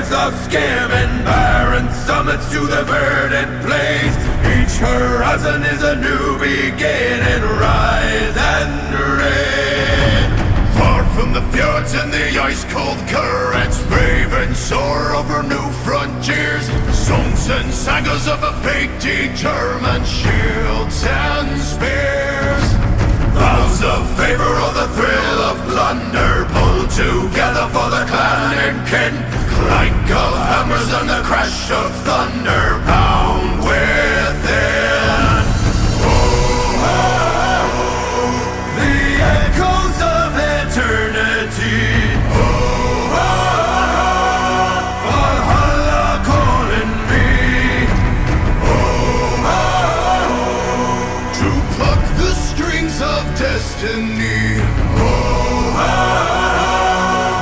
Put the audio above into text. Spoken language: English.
years of scamming, barren summits to the verdant plains. Each horizon is a new beginning, rise and reign. Far from the fjords and the ice-cold currents, brave and soar over new frontiers. Songs and sagas of a fate determined, shields and spears. Vows of favor or the thrill of plunder, pulled together for the clan and kin. Clank of hammers and the crash of thunder.